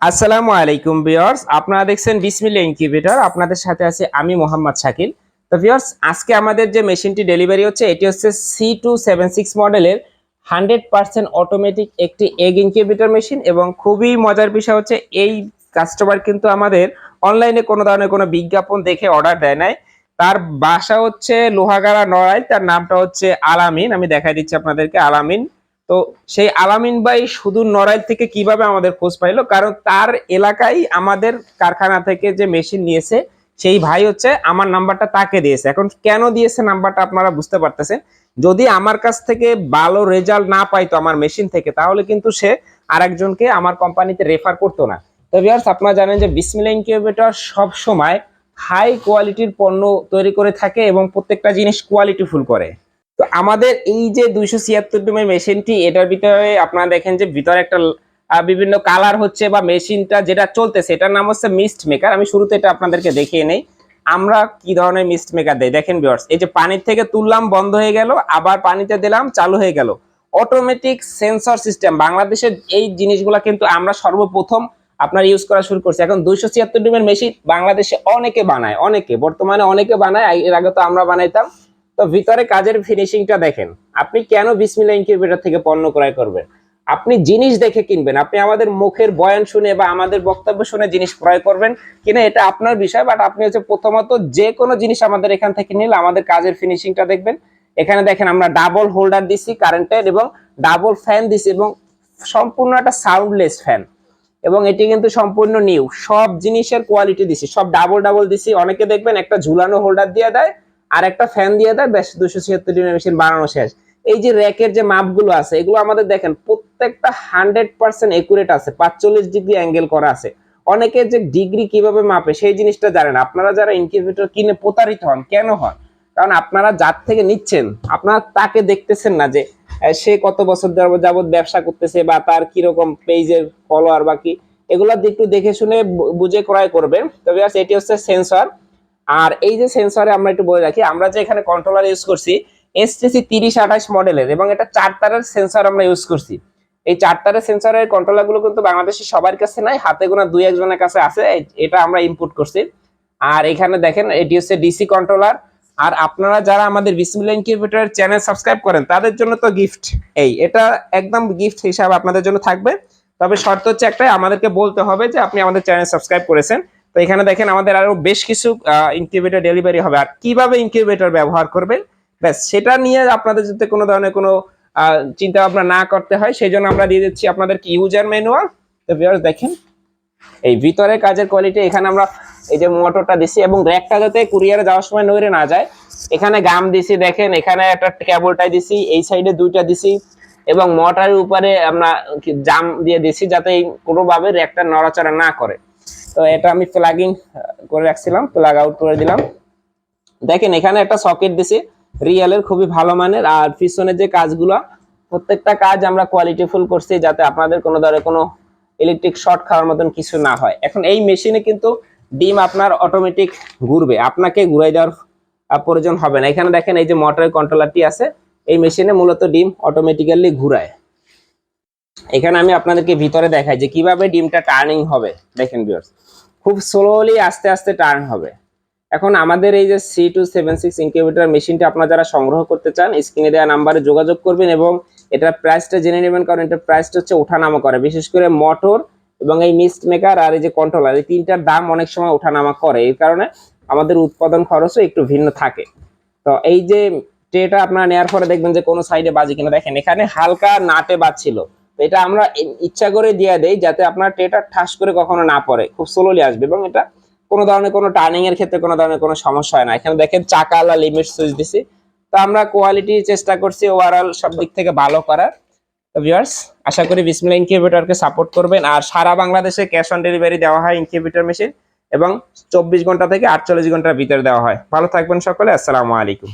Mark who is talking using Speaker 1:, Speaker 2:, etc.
Speaker 1: আসসালামু আলাইকুম ভিউয়ার্স, আপনারা দেখছেন বিসমিল্লাহ ইনকিউবেটর। আপনাদের সাথে আছে আমি মোহাম্মদ শাকিল। তো ভিউয়ার্স, আজকে আমাদের যে মেশিনটি ডেলিভারি হচ্ছে এটি হচ্ছে C276 মডেলের 100% অটোমেটিক একটি এগ ইনকিউবেটর মেশিন। এবং খুবই মজার বিষয় হচ্ছে এই কাস্টমার কিন্তু আমাদের অনলাইনে কোনো ধরনের কোনো বিজ্ঞাপন দেখে অর্ডার দেয় নাই। তার বাসা হচ্ছে লোহাগাড়া নড়াইল, তার নামটা হচ্ছে আলামিন। আমি দেখাই দিচ্ছি আপনাদেরকে আলামিন। তো সেই আলামিন ভাই সুদূর নড়াইল থেকে কিভাবে আমাদের খোঁজ পাইলো, কারণ তার এলাকায় আমাদের কারখানা থেকে যে মেশিন নিয়েছে সেই ভাই হচ্ছে আমার নাম্বারটা তাকে দিয়েছে। এখন কেন দিয়েছে নাম্বারটা আপনারা বুঝতে পারতেছেন। যদি আমার কাছ থেকে ভালো রেজাল্ট না পাইতো আমার মেশিন থেকে, তাহলে কিন্তু সে আরেকজনকে আমার কোম্পানিতে রেফার করতো না। তো ভিউয়ার্স, আপনারা জানেন যে বিসমিল্লাহ ইনকিউবেটর সব সময় হাই কোয়ালিটির পণ্য তৈরি করে থাকে এবং প্রত্যেকটা জিনিস কোয়ালিটিফুল করে। তো আমাদের এই যে 276 ডিমের মেশিনটি, এটার ভিতরে আপনারা দেখেন যে ভিতরে একটা বিভিন্ন কালার হচ্ছে বা মেশিনটা যেটা চলতেছে এটার নাম হচ্ছে মিস্ট মেকার। আমি শুরুতে এটা আপনাদেরকে দেখিয়ে নেই আমরা কি ধরনের মিস্ট মেকার দেই। দেখেন ভিউয়ার্স, এই যে পানির থেকে তুললাম বন্ধ হয়ে গেল, আবার পানিতে দিলাম চালু হয়ে গেল। অটোমেটিক সেন্সর সিস্টেম বাংলাদেশের এই জিনিসগুলো কিন্তু আমরা সর্বপ্রথম আপনার ইউজ করা শুরু করছি। এখন 276 ডিমের মেশিন বাংলাদেশে অনেকে বানায়, বর্তমানে অনেকে বানায়, এর আগে তো আমরা বানাইতাম। তো ভিতরে কাজের ফিনিশিংটা দেখেন। আপনি কেন বিসমিল্লাহ ইনকিউবেটর থেকে পণ্য ক্রয় করবেন? আপনি জিনিস দেখে কিনবেন, আপনি আমাদের মুখের বয়ান শুনে বা আমাদের বক্তব্য শুনে জিনিস ক্রয় করবেন কিনা এটা আপনার বিষয়। বাট আপনি হচ্ছে প্রথমত যে কোনো জিনিস আমাদের এখান থেকে নিলে আমাদের কাজের ফিনিশিংটা দেখবেন। এখানে দেখেন আমরা ডাবল হোল্ডার দিছি কারেন্টের, এবং ডাবল ফ্যান দিছি, এবং সম্পূর্ণ একটা সাউন্ডলেস ফ্যান। এবং এটি কিন্তু সম্পূর্ণ নিউ, সব জিনিসের কোয়ালিটি দিছি, সব ডাবল ডাবল দিছি। অনেকে দেখবেন একটা ঝুলানো হোল্ডার দিয়ে দেয় আর একটা ফ্যান দিয়ে দেয়, বেশ 276 ডিমের মেশিন বানানো শেষ। এই যে র্যাকের যে মাপগুলো আছে এগুলো আমাদের দেখেন প্রত্যেকটা 100% একুরেট আছে, 45 ডিগ্রি অ্যাঙ্গেল করা আছে। অনেকে যে ডিগ্রি কিভাবে মাপে সেই জিনিসটা জানেন। আপনারা যারা ইনকিউবেটর কিনে প্রতারিত হন কেন হন? কারণ আপনারা যার থেকে নিচ্ছেন আপনারা তাকে দেখতেছেন না যে সে কত বছর যাবত ব্যবসা করতেছে বা তার কিরকম পেজের ফলোয়ার বা কি, এগুলো একটু দেখে শুনে বুঝে ক্রয় করবেন। তবে এটি হচ্ছে সেন্সর। আর এই যে সেন্সরে আমরা একটু বলে রাখি, আমরা যে এখানে কন্ট্রোলার ইউজ করছি STC 3028 মডেলের, এবং এটা 4 তারের সেন্সর আমরা ইউজ করছি। এই 4 তারের সেন্সরের কন্ট্রোলার গুলো কিন্তু বাংলাদেশে সবার কাছে নাই, হাতে গোনা 2-1 জনের কাছে আছে। এটা আমরা ইম্পোর্ট করছি। আর এখানে দেখেন এটি হচ্ছে ডিসি কন্ট্রোলার। আর আপনারা যারা আমাদের বিসমিল্লাহ ইনকিউবেটর চ্যানেল সাবস্ক্রাইব করেন তাদের জন্য তো গিফট, এটা একদম গিফট হিসাবে আপনাদের জন্য থাকবে। তবে শর্ত হচ্ছে একটাই, আমাদেরকে বলতে হবে যে আপনি আমাদের চ্যানেল সাবস্ক্রাইব করেছেন। তো এখানে দেখেন আমাদের আরো বেশ কিছু ইনকিউবেটর ডেলিভারি হবে। আর কিভাবে ইনকিউবেটর ব্যবহার করবে ব্যাস সেটা নিয়ে আপনাদের যদি কোনো ধরনের কোনো চিন্তা ভাবনা না করতে হয়, সেই জন্য আমরা দিয়ে দিচ্ছি আপনাদেরকে ইউজার ম্যানুয়াল। তো ভিউয়ার্স দেখেন এই ভিতরে কাজের কোয়ালিটি। এখানে আমরা এই যে মোটরটা দিছি, এবং র্যাকটা যাতে কুরিয়ারে যাওয়ার সময় নড়ে না যায় এখানে গাম দিছি। দেখেন এখানে একটা কেবলটাই দিছি, এই সাইডে 2টা দিছি, এবং মোটরের উপরে আমরা জাম দিয়ে দিছি যাতে কোনোভাবে র্যাকটা নড়াচড়া না করে। তো এটা আমি প্লাগিং করে রাখছিলাম, প্লাগ আউট করে দিলাম। দেখেন এখানে একটা সকেট দিছি রিয়েলের, খুবই ভালো মানের। আর পিছনে যে কাজগুলো প্রত্যেকটা কাজ আমরা কোয়ালিটিফুল করছি যাতে আপনাদের কোনো ধরনের কোনো ইলেকট্রিক শর্ট খাওয়ার মতন কিছু না হয়। এখন এই মেশিনে কিন্তু ডিম আপনার অটোমেটিক ঘুরবে, আপনাকে ঘুরাই দেওয়ার প্রয়োজন হবে না। এখানে দেখেন এই যে মোটরের কন্ট্রোলারটি আছে, এই মেশিনে মূলত ডিম অটোমেটিক্যালি ঘুরায়। এখানে আমি আপনাদেরকে ভিতরে দেখাই যে কিভাবে ডিমটা টার্নিং হবে। দেখেন ভিউয়ার্স, খুব স্লোলি আস্তে আস্তে টার্ন হবে। এখন আমাদের এই যে C276 ইনকিউবেটর মেশিনটা আপনারা যারা সংগ্রহ করতে চান স্ক্রিনে দেওয়া নাম্বারে যোগাযোগ করবেন, এবং এটার প্রাইসটা জেনে নেবেন। কারণ এটার প্রাইসটা হচ্ছে ওঠানামা করে, বিশেষ করে মোটর এবং এই মিস্ট মেকার আর এই যে কন্ট্রোলার, এই তিনটার দাম অনেক সময় ওঠানামা করে। এই কারণে আমাদের উৎপাদন খরচও একটু ভিন্ন থাকে। তো এই যে ট্রেটা আপনারা নেওয়ার পরে দেখবেন যে কোনো সাইডে বাজে কিনা। দেখেন এখানে হালকা নাটে বাজছিল, তো এটা আমরা ইচ্ছা করে দিয়ে দেই যাতে আপনার ট্রেটা ঠাস করে কখনো না পড়ে, খুব স্লোলি আসবে, এবং এটা কোনো ধরনের কোনো টার্নিং এর ক্ষেত্রে কোনো ধরনের কোনো সমস্যা হয় না। এখানে দেখেন চাকালা লিমিট সুইচ দিছি। তো আমরা কোয়ালিটি চেষ্টা করছি ওভারঅল সব দিক থেকে ভালো করার। তো ভিউয়ার্স, আশা করি বিসমিল্লাহ ইনকিউবেটরকে সাপোর্ট করবেন। আর সারা বাংলাদেশে ক্যাশ অন ডেলিভারি দেওয়া হয় ইনকিউবেটর মেশিন, এবং 24 ঘন্টা থেকে 48 ঘন্টার ভিতরে দেওয়া হয়। ভালো থাকবেন সকলে, আসসালামু আলাইকুম।